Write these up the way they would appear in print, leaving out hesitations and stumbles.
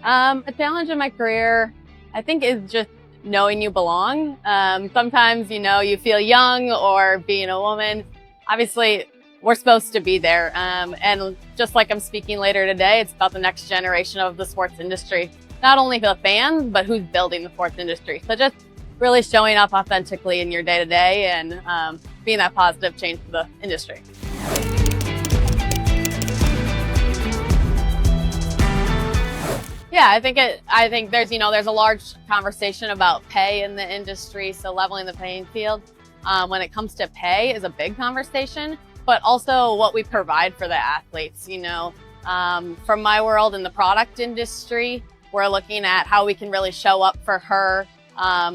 A challenge in my career, I think, is just knowing you belong. Sometimes, you feel young, or being a woman, obviously we're supposed to be there. And just like I'm speaking later today, it's about the next generation of the sports industry. Not only the fans, but who's building the sports industry. So just really showing up authentically in your day-to-day and being that positive change for the industry. Yeah, I think there's a large conversation about pay in the industry, so leveling the playing field. When it comes to pay is a big conversation, but also what we provide for the athletes. From my world in the product industry, we're looking at how we can really show up for her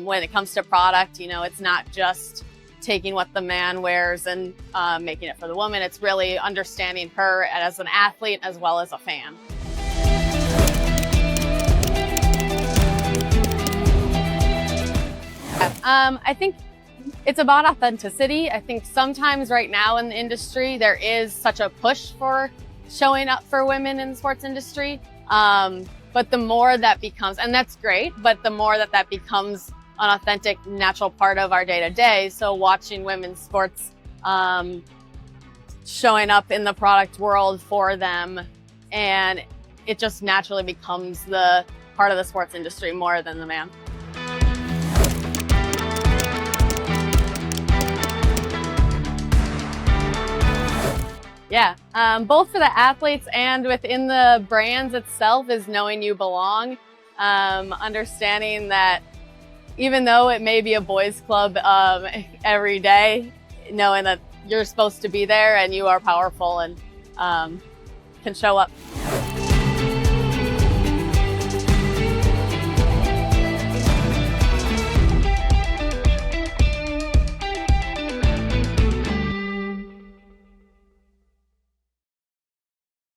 when it comes to product. It's not just taking what the man wears and making it for the woman. It's really understanding her as an athlete as well as a fan. I think it's about authenticity. I think sometimes right now in the industry, there is such a push for showing up for women in the sports industry. But the more that becomes, and that's great, but the more that becomes an authentic, natural part of our day-to-day. So watching women's sports showing up in the product world for them, and it just naturally becomes the part of the sports industry more than the man. Yeah, both for the athletes and within the brands itself is knowing you belong, understanding that even though it may be a boys club every day, knowing that you're supposed to be there and you are powerful and can show up.